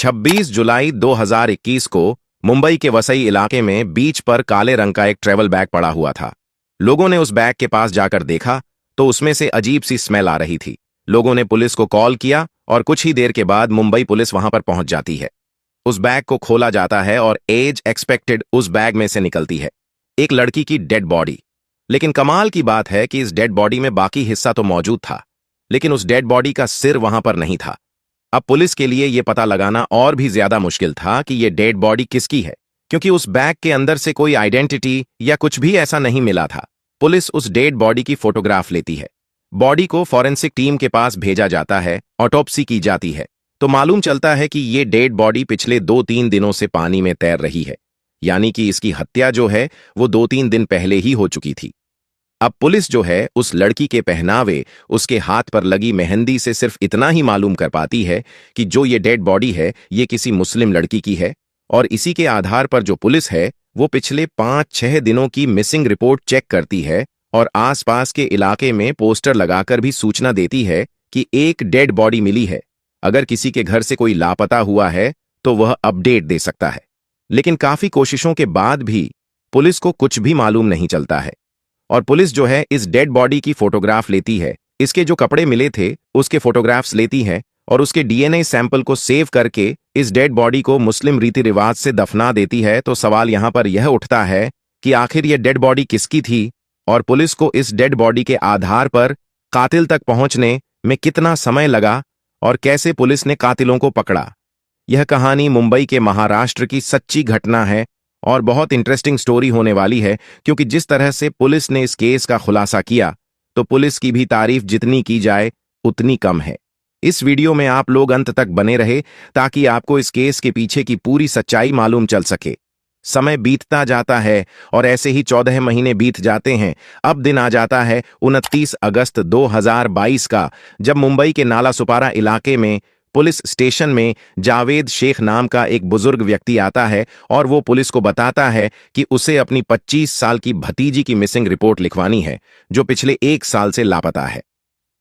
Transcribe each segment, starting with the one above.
26 जुलाई 2021 को मुंबई के वसई इलाके में बीच पर काले रंग का एक ट्रेवल बैग पड़ा हुआ था। लोगों ने उस बैग के पास जाकर देखा तो उसमें से अजीब सी स्मेल आ रही थी। लोगों ने पुलिस को कॉल किया और कुछ ही देर के बाद मुंबई पुलिस वहां पर पहुंच जाती है। उस बैग को खोला जाता है और एज एक्सपेक्टेड उस बैग में से निकलती है एक लड़की की डेड बॉडी। लेकिन कमाल की बात है कि इस डेड बॉडी में बाकी हिस्सा तो मौजूद था, लेकिन उस डेड बॉडी का सिर वहां पर नहीं था। अब पुलिस के लिए यह पता लगाना और भी ज्यादा मुश्किल था कि यह डेड बॉडी किसकी है, क्योंकि उस बैग के अंदर से कोई आइडेंटिटी या कुछ भी ऐसा नहीं मिला था। पुलिस उस डेड बॉडी की फोटोग्राफ लेती है। बॉडी को फॉरेंसिक टीम के पास भेजा जाता है, ऑटोप्सी की जाती है, तो मालूम चलता है कि ये डेड बॉडी पिछले 2-3 दिनों से पानी में तैर रही है, यानी कि इसकी हत्या जो है वो 2-3 दिन पहले ही हो चुकी थी। अब पुलिस जो है उस लड़की के पहनावे, उसके हाथ पर लगी मेहंदी से सिर्फ इतना ही मालूम कर पाती है कि जो ये डेड बॉडी है ये किसी मुस्लिम लड़की की है, और इसी के आधार पर जो पुलिस है वो पिछले 5-6 दिनों की मिसिंग रिपोर्ट चेक करती है और आसपास के इलाके में पोस्टर लगाकर भी सूचना देती है कि एक डेड बॉडी मिली है। अगर किसी के घर से कोई लापता हुआ है तो वह अपडेट दे सकता है। लेकिन काफी कोशिशों के बाद भी पुलिस को कुछ भी मालूम नहीं चलता है, और पुलिस जो है इस डेड बॉडी की फोटोग्राफ लेती है, इसके जो कपड़े मिले थे उसके फोटोग्राफ्स लेती है और उसके डीएनए सैंपल को सेव करके इस डेड बॉडी को मुस्लिम रीति रिवाज से दफना देती है। तो सवाल यहां पर यह उठता है कि आखिर यह डेड बॉडी किसकी थी, और पुलिस को इस डेड बॉडी के आधार पर कातिल तक पहुंचने में कितना समय लगा और कैसे पुलिस ने कातिलों को पकड़ा। यह कहानी मुंबई के महाराष्ट्र की सच्ची घटना है और बहुत इंटरेस्टिंग स्टोरी होने वाली है, क्योंकि जिस तरह से पुलिस ने इस केस का खुलासा किया तो पुलिस की भी तारीफ जितनी की जाए उतनी कम है। इस वीडियो में आप लोग अंत तक बने रहे ताकि आपको इस केस के पीछे की पूरी सच्चाई मालूम चल सके। समय बीतता जाता है और ऐसे ही 14 महीने बीत जाते हैं। अब दिन आ जाता है 29 अगस्त 2022 का, जब मुंबई के नाला सुपारा इलाके में पुलिस स्टेशन में जावेद शेख नाम का एक बुजुर्ग व्यक्ति आता है और वो पुलिस को बताता है कि उसे अपनी 25 साल की भतीजी की मिसिंग रिपोर्ट लिखवानी है, जो पिछले 1 साल से लापता है।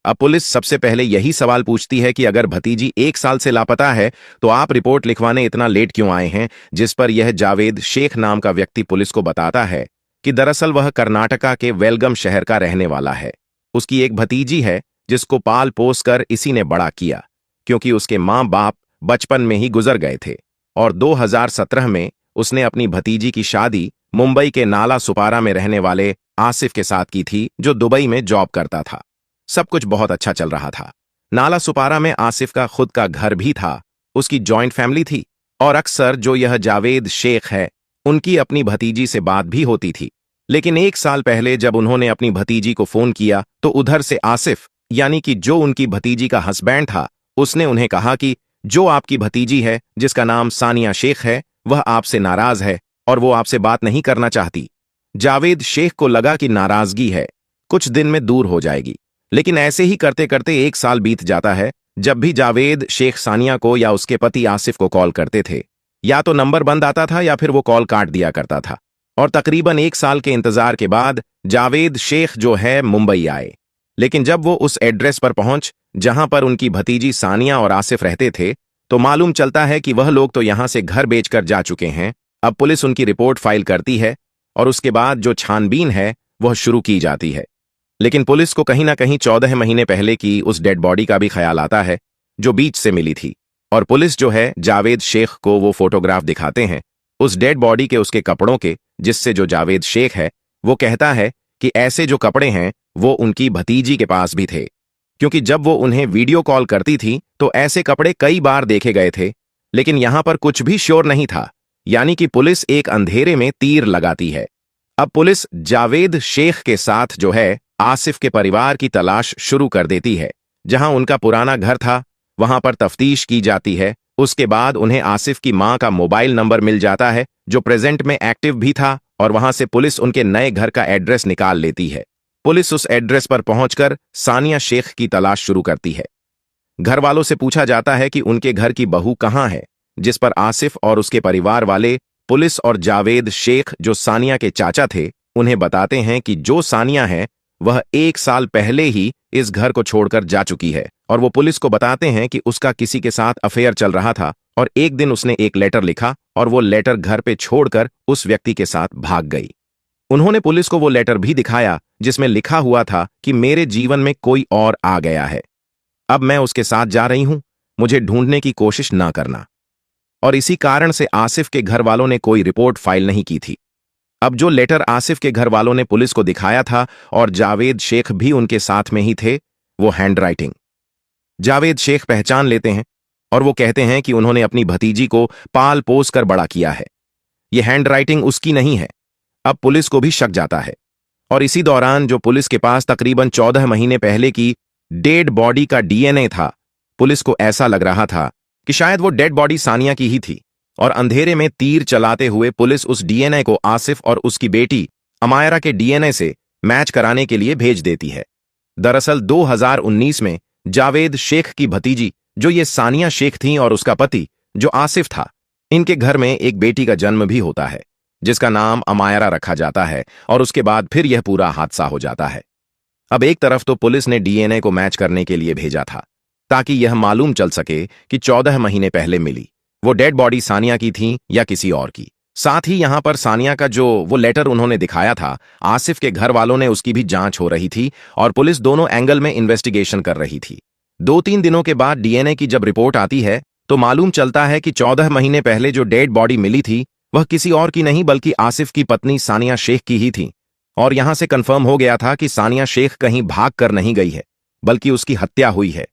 अब पुलिस सबसे पहले यही सवाल पूछती है कि अगर भतीजी 1 साल से लापता है तो आप रिपोर्ट लिखवाने इतना लेट क्यों आए हैं, जिस पर यह जावेद शेख नाम का व्यक्ति पुलिस को बताता है कि दरअसल वह कर्नाटका के वेलगम शहर का रहने वाला है। उसकी एक भतीजी है जिसको पाल पोस कर इसी ने बड़ा किया, क्योंकि उसके माँ बाप बचपन में ही गुजर गए थे, और 2017 में उसने अपनी भतीजी की शादी मुंबई के नाला सुपारा में रहने वाले आसिफ के साथ की थी, जो दुबई में जॉब करता था। सब कुछ बहुत अच्छा चल रहा था। नाला सुपारा में आसिफ का खुद का घर भी था, उसकी जॉइंट फैमिली थी, और अक्सर जो यह जावेद शेख है उनकी अपनी भतीजी से बात भी होती थी। लेकिन 1 साल पहले जब उन्होंने अपनी भतीजी को फोन किया तो उधर से आसिफ, यानी कि जो उनकी भतीजी का हस्बैंड था, उसने उन्हें कहा कि जो आपकी भतीजी है जिसका नाम सानिया शेख है वह आपसे नाराज है और वो आपसे बात नहीं करना चाहती। जावेद शेख को लगा कि नाराजगी है, कुछ दिन में दूर हो जाएगी, लेकिन ऐसे ही करते करते 1 साल बीत जाता है। जब भी जावेद शेख सानिया को या उसके पति आसिफ को कॉल करते थे, या तो नंबर बंद आता था या फिर वो कॉल काट दिया करता था, और तकरीबन 1 साल के इंतजार के बाद जावेद शेख जो है मुंबई आए। लेकिन जब वो उस एड्रेस पर पहुंच जहां पर उनकी भतीजी सानिया और आसिफ रहते थे, तो मालूम चलता है कि वह लोग तो यहां से घर बेचकर जा चुके हैं। अब पुलिस उनकी रिपोर्ट फाइल करती है और उसके बाद जो छानबीन है वह शुरू की जाती है। लेकिन पुलिस को कहीं ना कहीं 14 महीने पहले की उस डेड बॉडी का भी ख्याल आता है जो बीच से मिली थी, और पुलिस जो है जावेद शेख को वो फोटोग्राफ दिखाते हैं उस डेड बॉडी के, उसके कपड़ों के, जिससे जो जावेद शेख है वो कहता है कि ऐसे जो कपड़े हैं वो उनकी भतीजी के पास भी थे, क्योंकि जब वो उन्हें वीडियो कॉल करती थी तो ऐसे कपड़े कई बार देखे गए थे। लेकिन यहां पर कुछ भी श्योर नहीं था, यानी कि पुलिस एक अंधेरे में तीर लगाती है। अब पुलिस जावेद शेख के साथ जो है आसिफ के परिवार की तलाश शुरू कर देती है। जहां उनका पुराना घर था वहां पर तफ्तीश की जाती है। उसके बाद उन्हें आसिफ की मां का मोबाइल नंबर मिल जाता है जो प्रेजेंट में एक्टिव भी था, और वहां से पुलिस उनके नए घर का एड्रेस निकाल लेती है। पुलिस उस एड्रेस पर पहुंचकर सानिया शेख की तलाश शुरू करती है। घर वालों से पूछा जाता है कि उनके घर की बहू कहां है, जिस पर आसिफ और उसके परिवार वाले पुलिस और जावेद शेख जो सानिया के चाचा थे उन्हें बताते हैं कि जो सानिया है वह 1 साल पहले ही इस घर को छोड़कर जा चुकी है और वो पुलिस को बताते हैं कि उसका किसी के साथ अफेयर चल रहा था और एक दिन उसने एक लेटर लिखा और वो लेटर घर पे छोड़कर उस व्यक्ति के साथ भाग गई। उन्होंने पुलिस को वो लेटर भी दिखाया जिसमें लिखा हुआ था कि मेरे जीवन में कोई और आ गया है, अब मैं उसके साथ जा रही हूं, मुझे ढूंढने की कोशिश ना करना। और इसी कारण से आसिफ के घर वालों ने कोई रिपोर्ट फाइल नहीं की थी। अब जो लेटर आसिफ के घर वालों ने पुलिस को दिखाया था और जावेद शेख भी उनके साथ में ही थे, वो हैंडराइटिंग जावेद शेख पहचान लेते हैं और वो कहते हैं कि उन्होंने अपनी भतीजी को पाल पोस कर बड़ा किया है, ये हैंडराइटिंग उसकी नहीं है। अब पुलिस को भी शक जाता है और इसी दौरान जो पुलिस के पास तकरीबन 14 महीने पहले की डेड बॉडी का डीएनए था, पुलिस को ऐसा लग रहा था कि शायद वो डेड बॉडी सानिया की ही थी और अंधेरे में तीर चलाते हुए पुलिस उस डीएनए को आसिफ और उसकी बेटी अमायरा के डीएनए से मैच कराने के लिए भेज देती है। दरअसल 2019 में जावेद शेख की भतीजी जो ये सानिया शेख थी और उसका पति जो आसिफ था, इनके घर में एक बेटी का जन्म भी होता है जिसका नाम अमायरा रखा जाता है और उसके बाद फिर यह पूरा हादसा हो जाता है। अब एक तरफ तो पुलिस ने डीएनए को मैच करने के लिए भेजा था ताकि यह मालूम चल सके कि 14 महीने पहले मिली वो डेड बॉडी सानिया की थी या किसी और की। साथ ही यहां पर सानिया का जो वो लेटर उन्होंने दिखाया था, आसिफ के घर वालों ने उसकी भी जांच हो रही थी और पुलिस दोनों एंगल में इन्वेस्टिगेशन कर रही थी। 2-3 दिनों के बाद डीएनए की जब रिपोर्ट आती है तो मालूम चलता है कि 14 महीने पहले जो डेड बॉडी मिली थी वह किसी और की नहीं बल्कि आसिफ की पत्नी सानिया शेख की ही थी। और यहां से कंफर्म हो गया था कि सानिया शेख कहीं भाग कर नहीं गई है बल्कि उसकी हत्या हुई है,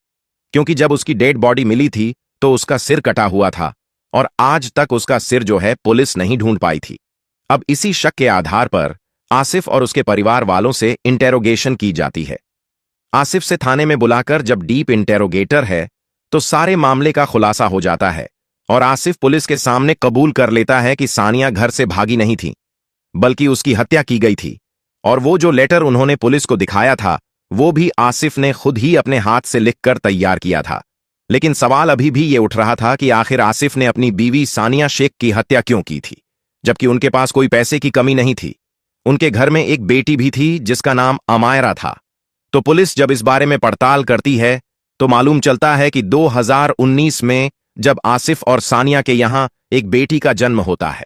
क्योंकि जब उसकी डेड बॉडी मिली थी तो उसका सिर कटा हुआ था और आज तक उसका सिर जो है पुलिस नहीं ढूंढ पाई थी। अब इसी शक के आधार पर आसिफ और उसके परिवार वालों से इंटेरोगेशन की जाती है। आसिफ से थाने में बुलाकर जब डीप इंटेरोगेटर है तो सारे मामले का खुलासा हो जाता है और आसिफ पुलिस के सामने कबूल कर लेता है कि सानिया घर से भागी नहीं थी बल्कि उसकी हत्या की गई थी। और वो जो लेटर उन्होंने पुलिस को दिखाया था वो भी आसिफ ने खुद ही अपने हाथ से लिखकर तैयार किया था। लेकिन सवाल अभी भी ये उठ रहा था कि आखिर आसिफ ने अपनी बीवी सानिया शेख की हत्या क्यों की थी, जबकि उनके पास कोई पैसे की कमी नहीं थी। उनके घर में एक बेटी भी थी जिसका नाम अमायरा था। तो पुलिस जब इस बारे में पड़ताल करती है तो मालूम चलता है कि 2019 में जब आसिफ और सानिया के यहां एक बेटी का जन्म होता है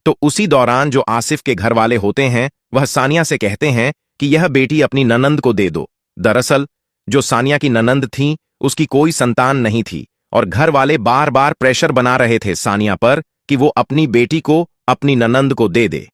तो उसी दौरान जो आसिफ के घर वाले होते हैं वह सानिया से कहते हैं कि यह बेटी अपनी ननंद को दे दो। दरअसल जो सानिया की ननंद थी उसकी कोई संतान नहीं थी और घर वाले बार बार प्रेशर बना रहे थे सानिया पर कि वो अपनी बेटी को अपनी ननंद को दे दे,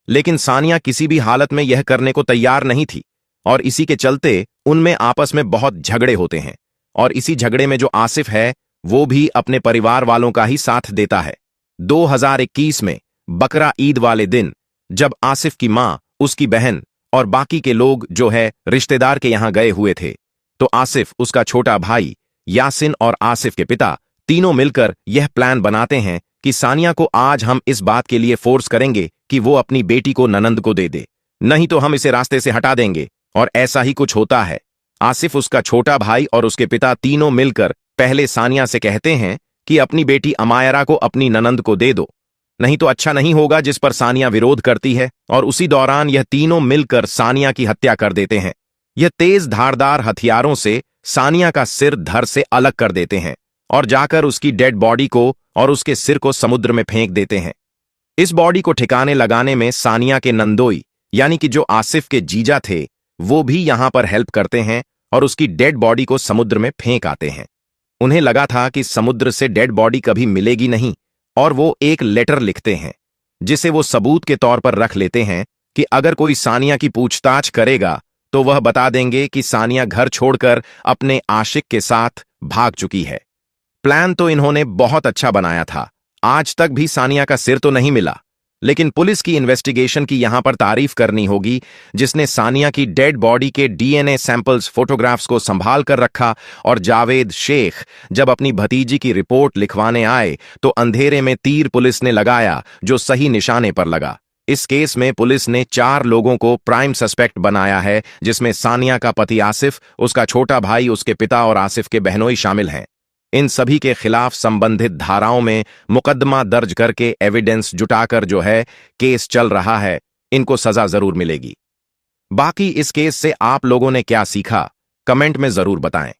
लेकिन सानिया किसी भी हालत में यह करने को तैयार नहीं थी और इसी के चलते उनमें आपस में बहुत झगड़े होते हैं और इसी झगड़े में जो आसिफ है वो भी अपने परिवार वालों का ही साथ देता है। 2021 में बकरा ईद वाले दिन जब आसिफ की मां, उसकी बहन और बाकी के लोग जो है रिश्तेदार के यहां गए हुए थे तो आसिफ, उसका छोटा भाई यासिन और आसिफ के पिता तीनों मिलकर यह प्लान बनाते हैं कि सानिया को आज हम इस बात के लिए फोर्स करेंगे कि वो अपनी बेटी को ननंद को दे दे, नहीं तो हम इसे रास्ते से हटा देंगे। और ऐसा ही कुछ होता है। आसिफ, उसका छोटा भाई और उसके पिता तीनों मिलकर पहले सानिया से कहते हैं कि अपनी बेटी अमायरा को अपनी ननंद को दे दो, नहीं तो अच्छा नहीं होगा, जिस पर सानिया विरोध करती है और उसी दौरान यह तीनों मिलकर सानिया की हत्या कर देते हैं। यह तेज धारदार हथियारों से सानिया का सिर धड़ से अलग कर देते हैं और जाकर उसकी डेड बॉडी को और उसके सिर को समुद्र में फेंक देते हैं। इस बॉडी को ठिकाने लगाने में सानिया के नंदोई यानी कि जो आसिफ के जीजा थे वो भी यहां पर हेल्प करते हैं और उसकी डेड बॉडी को समुद्र में फेंक आते हैं। उन्हें लगा था कि समुद्र से डेड बॉडी कभी मिलेगी नहीं और वो एक लेटर लिखते हैं जिसे वो सबूत के तौर पर रख लेते हैं कि अगर कोई सानिया की पूछताछ करेगा तो वह बता देंगे कि सानिया घर छोड़कर अपने आशिक के साथ भाग चुकी है। प्लान तो इन्होंने बहुत अच्छा बनाया था, आज तक भी सानिया का सिर तो नहीं मिला, लेकिन पुलिस की इन्वेस्टिगेशन की यहां पर तारीफ करनी होगी जिसने सानिया की डेड बॉडी के डीएनए सैंपल्स, फोटोग्राफ्स को संभाल कर रखा। और जावेद शेख जब अपनी भतीजी की रिपोर्ट लिखवाने आए तो अंधेरे में तीर पुलिस ने लगाया जो सही निशाने पर लगा। इस केस में पुलिस ने 4 लोगों को प्राइम सस्पेक्ट बनाया है जिसमें सानिया का पति आसिफ, उसका छोटा भाई, उसके पिता और आसिफ के बहनोई शामिल हैं। इन सभी के खिलाफ संबंधित धाराओं में मुकदमा दर्ज करके एविडेंस जुटाकर जो है केस चल रहा है, इनको सजा जरूर मिलेगी। बाकी इस केस से आप लोगों ने क्या सीखा, कमेंट में जरूर बताएं।